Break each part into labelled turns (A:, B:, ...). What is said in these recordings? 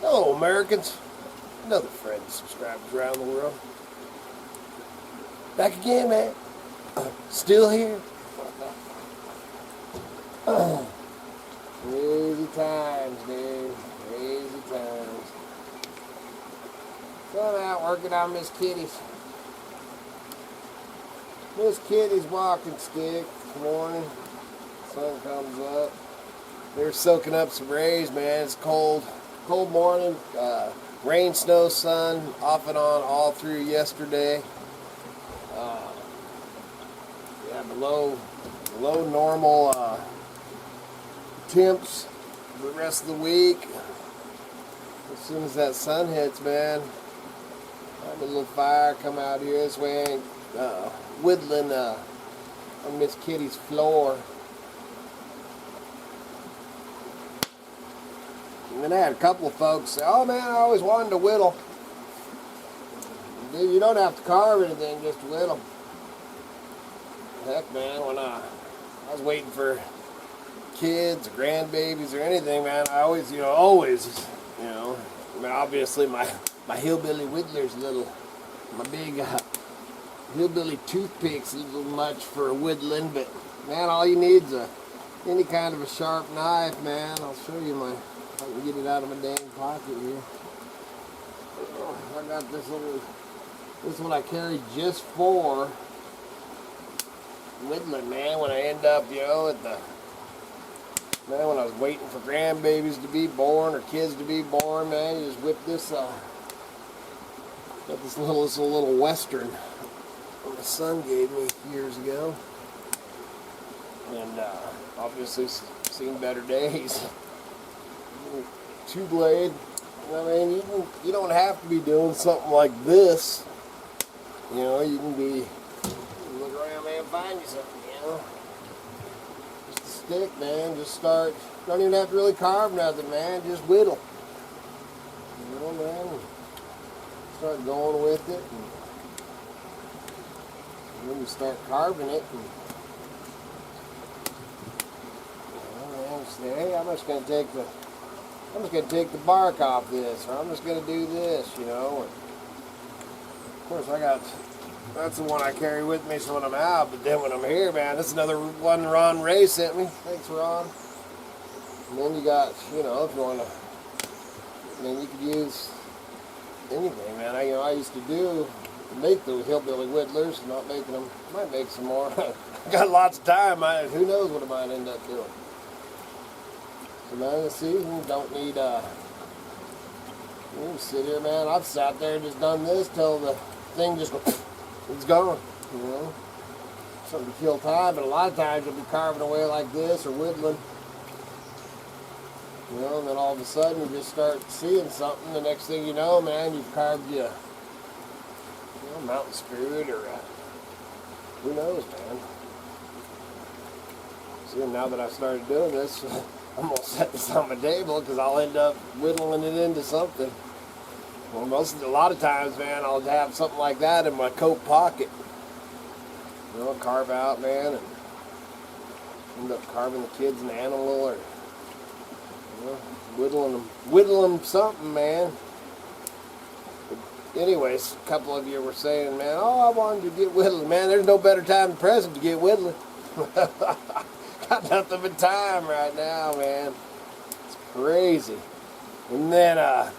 A: Hello, Americans. Another friend and subscribers around the world. Back again, man. Still here. Crazy times, dude. Crazy times. So I'm out working on Miss Kitty's. Miss Kitty's walking stick. This morning, sun comes up. They're soaking up some rays, man. It's cold. Cold morning. Rain, snow, sun, off and on all through yesterday. Yeah, below normal temps for the rest of the week. As soon as that sun hits, man, have a little fire come out here. This way I ain't whittling on Miss Kitty's floor. And then I had a couple of folks say, "Oh man, I always wanted to whittle." Dude, you don't have to carve anything just to whittle. Heck, man, when I was waiting for kids or grandbabies or anything, man, I always, I mean, obviously my hillbilly whittler's my big hillbilly toothpick's a little much for whittling, but man, all you need is any kind of a sharp knife, man. I'll show you if I can get it out of my dang pocket here. I got this one I carry just for whittling, man. When I end up, when I was waiting for grandbabies to be born or kids to be born, man, you just whip this, got this little Western my son gave me years ago. And obviously seen better days. 2-blade. I mean, you don't have to be doing something like this. You can be look around, man, find you something. Just a stick, man. Just start. Don't even have to really carve nothing, man. Just whittle. Man. Start going with it, and then you start carving it. Man, say, hey, I'm just gonna take the bark off this, or I'm just going to do this, And of course, that's the one I carry with me so when I'm out, but then when I'm here, man, this is another one Ron Ray sent me. Thanks, Ron. And then you got, if you want to, you could use anything, man. I used to make those hillbilly whittlers, not making them, might make some more. Got lots of time, who knows what I might end up doing. So now the season don't need you sit here, man. I've sat there and just done this till the thing just it's gone. Something to kill time, but a lot of times you'll be carving away like this or whittling. And then all of a sudden you just start seeing something. The next thing you know, man, you've carved mountain screwed or who knows, man. See, now that I started doing this, I'm going to set this on my table because I'll end up whittling it into something. Well, a lot of times, man, I'll have something like that in my coat pocket. Carve out, man, and end up carving the kids an animal or, whittling them something, man. But anyways, a couple of you were saying, man, oh, I wanted to get whittling. Man, there's no better time than present to get whittling. Got nothing but time right now, man. It's crazy. And then a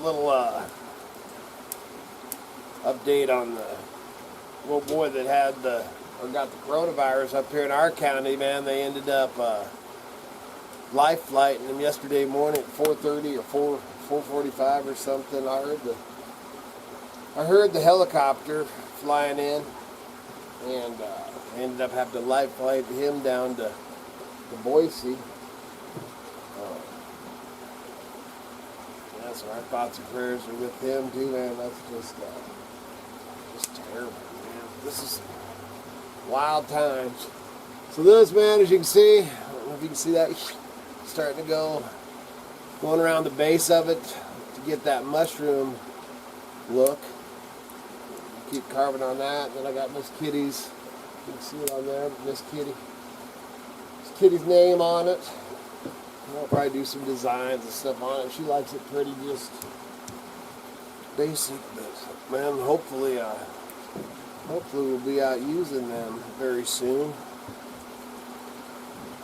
A: little update on the little boy that got the coronavirus up here in our county, man. They ended up life flighting him yesterday morning at 4:30 or 4:45 or something. I heard the helicopter flying in, and ended up having to life flight him down to Boise. So our thoughts and prayers are with him too, man. That's just terrible, man. This is wild times. So this, man, as you can see, I don't know if you can see that, starting to going around the base of it to get that mushroom look. Keep carving on that. And then I got Miss Kitty's. You can see it on there, Miss Kitty's name on it. I'll probably do some designs and stuff on it. She likes it pretty just basic, but man, hopefully we'll be out using them very soon.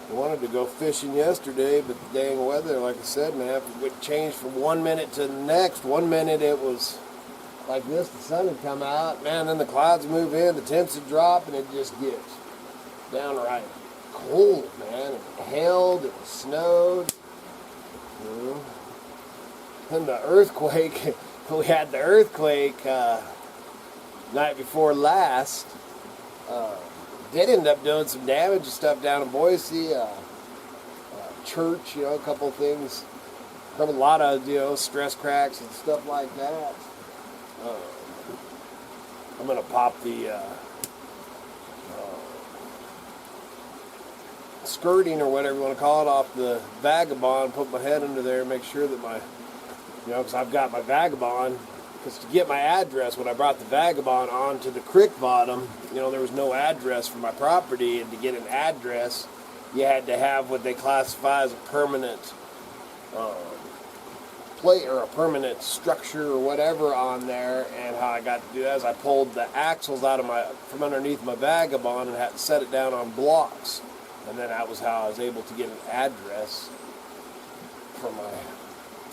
A: I wanted to go fishing yesterday, but the dang weather, like I said, man, it changed from 1 minute to the next. 1 minute it was like this, the sun had come out, man, then the clouds move in, the temps would drop, and it just gets downright cold, man. It hailed, it snowed, you know. And the earthquake, we had the earthquake night before last. Did end up doing some damage and stuff down in Boise. Church, you know, a couple things. A lot of, you know, stress cracks and stuff like that. I'm going to pop the skirting or whatever you want to call it off the Vagabond, put my head under there and make sure that my, you know, because I've got my Vagabond. Because to get my address, when I brought the Vagabond onto the creek bottom, you know, there was no address for my property, and to get an address, you had to have what they classify as a permanent plate or a permanent structure or whatever on there. And how I got to do that is I pulled the axles out of from underneath my Vagabond and had to set it down on blocks, and then that was how I was able to get an address for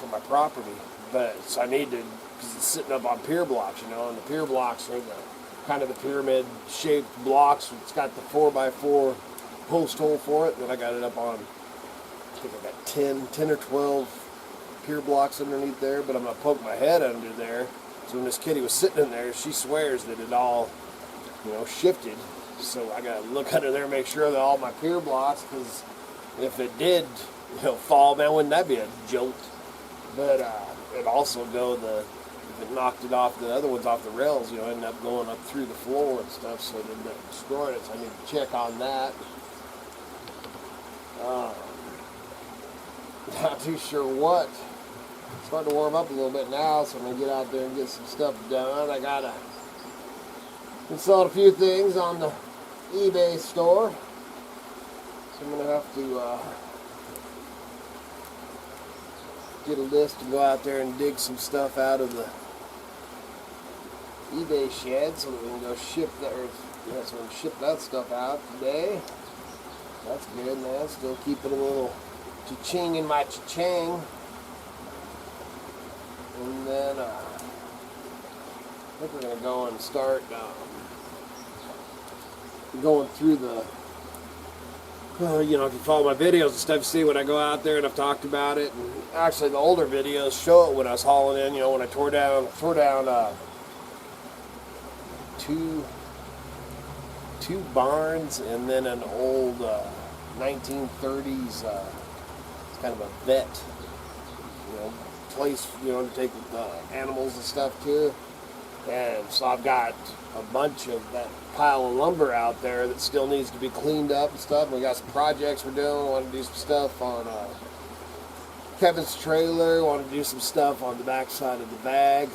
A: my property. But so I need to. Because it's sitting up on pier blocks, you know, and the pier blocks are kind of the pyramid-shaped blocks. It's got the 4x4 post hole for it, and then I got it up on, I think I got 10 or 12 pier blocks underneath there, but I'm going to poke my head under there. So when this kitty was sitting in there, she swears that it all, you know, shifted. So I got to look under there and make sure that all my pier blocks, because if it did, you know, fall, man, wouldn't that be a jolt? But it'd also go if it knocked it off, the other ones off the rails, you know, ended up going up through the floor and stuff, so it ended up destroying it, so I need to check on that. Not too sure what. It's starting to warm up a little bit now, so I'm going to get out there and get some stuff done. I got to install a few things on the eBay store, so I'm going to have to get a list and go out there and dig some stuff out of the eBay shed so that we can go ship that, or so we can ship that stuff out today. That's good, man. Still keeping a little cha-ching in my cha-ching. And then I think we're going to go and start going through the, you know, if you follow my videos and stuff, you see when I go out there and I've talked about it. And actually, the older videos show it when I was hauling in. You know, when I tore down two barns and then an old 1930s, it's kind of a vet, you know, place, you know, to take the animals and stuff to. And so I've got a bunch of that pile of lumber out there that still needs to be cleaned up and stuff. We got some projects we're doing. We want to do some stuff on Kevin's trailer. We want to do some stuff on the back side of the bag.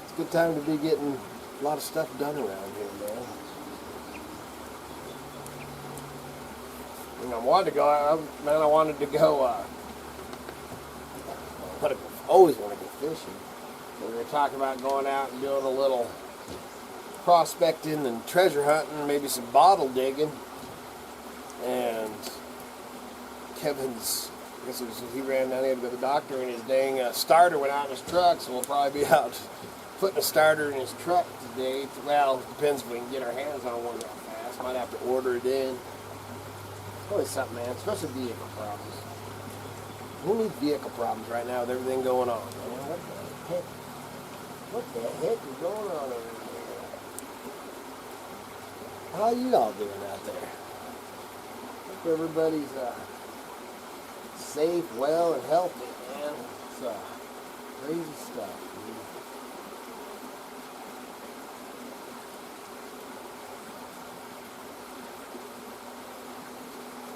A: It's a good time to be getting a lot of stuff done around here, man. And I wanted to go, I wanted to go, always want to go fishing. We were talking about going out and doing a little prospecting and treasure hunting, maybe some bottle digging. And Kevin's, I guess it was, he ran down here to go to the doctor, and his dang starter went out in his truck, so we'll probably be out putting a starter in his truck today. Well, it depends if we can get our hands on one real fast. Might have to order it in. Always something, man, especially vehicle problems. Who needs vehicle problems right now with everything going on? Man, what the heck is going on over here? How you all doing out there? Hope everybody's safe, well, and healthy, man. It's crazy stuff.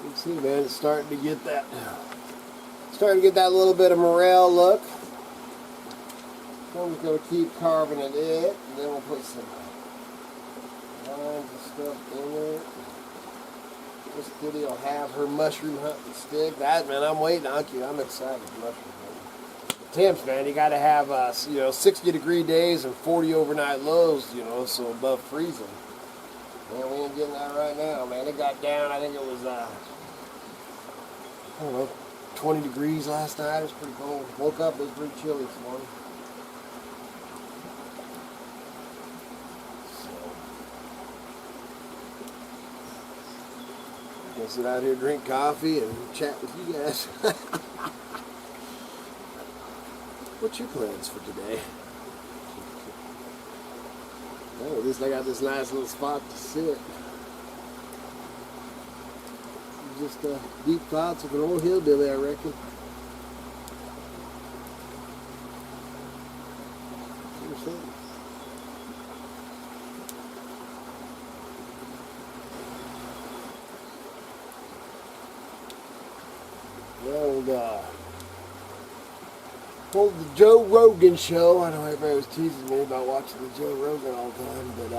A: You can see, man, it's starting to get that little bit of morale look. I'm just going to keep carving at it, and then we'll put some lines and stuff in it. This kitty will have her mushroom hunting stick. That, man, I'm waiting on you. I'm excited for mushroom hunting. Temps, man, you got to have, 60-degree days and 40 overnight lows, so above freezing. Man, we ain't getting that right now, man. It got down, I think it was, 20 degrees last night. It was pretty cold. Woke up, it was pretty chilly this morning. Gonna sit out here, drink coffee, and chat with you guys. What's your plans for today? Well, at least I got this nice little spot to sit. Just deep thoughts of an old hillbilly, I reckon. The Joe Rogan show. I know everybody was teasing me about watching the Joe Rogan all the time, but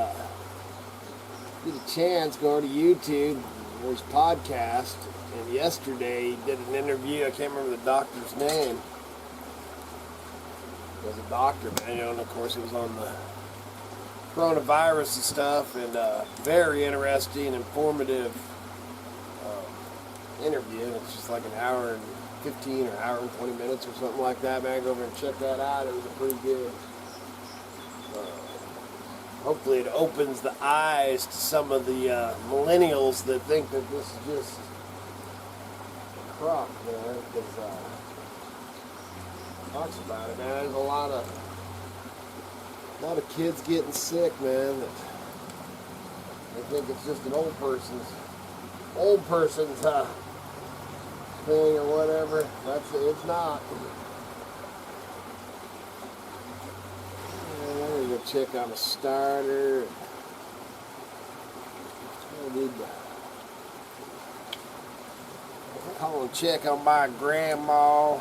A: get a chance, go to YouTube. There's a podcast, and yesterday he did an interview. I can't remember the doctor's name. It was a doctor, man, and of course it was on the coronavirus and stuff, and very interesting, informative interview. And it's just like an hour and 15 or hour and 20 minutes or something like that, man. Go over and check that out. It was a pretty good. Hopefully it opens the eyes to some of the millennials that think that this is just a crock, man. Because talks about it, man. There's a lot of kids getting sick, man. That they think it's just an old person's thing or whatever. It's not. I'm gonna go check on a starter. I need to call and check on my grandma.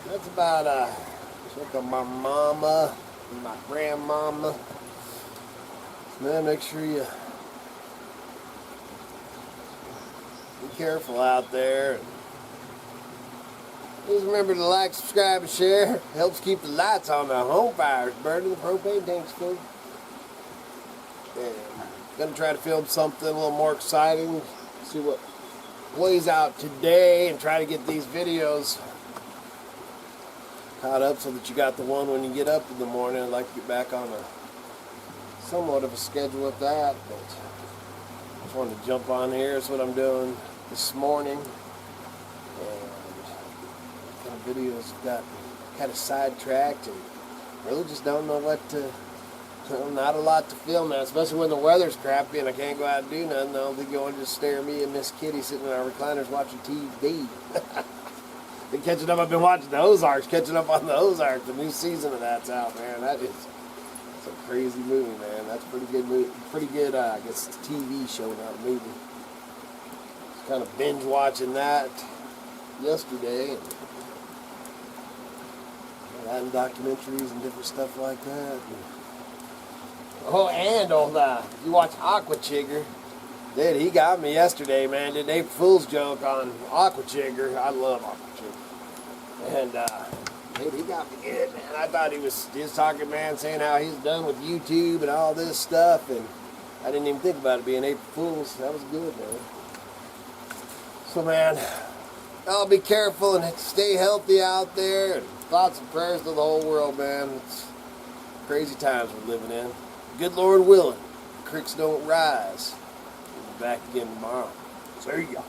A: That's about check on my mama and my grandmama. Man, make sure you be careful out there. Please remember to like, subscribe, and share. Helps keep the lights on the home fires burning, the propane tanks full. And gonna try to film something a little more exciting. See what plays out today, and try to get these videos caught up so that you got the one when you get up in the morning. I'd like to get back on a somewhat of a schedule with that, but I just wanted to jump on here. That's what I'm doing this morning. And videos got kind of sidetracked and really just don't know what to, not a lot to film now, especially when the weather's crappy and I can't go out and do nothing. They'll be going to just stare at me and Miss Kitty sitting in our recliners watching TV. Been catching up. I've been watching the Ozarks, catching up on the Ozarks. The new season of that's out, man. That's a crazy movie, man. That's a pretty good movie. Pretty good, I guess it's a TV show, not a movie. Just kind of binge watching that yesterday. And documentaries and different stuff like that. And you watch Aqua Chigger. Dude, he got me yesterday, man. Did an April Fool's joke on Aqua Chigger. I love Aqua Chigger. And, dude, he got me good, man. I thought he was talking, man, saying how he's done with YouTube and all this stuff. And I didn't even think about it being April Fool's. That was good, man. So, man, I'll be careful and stay healthy out there. And thoughts and prayers to the whole world, man. It's crazy times we're living in. Good Lord willing, the creeks don't rise. We'll be back again tomorrow. See ya.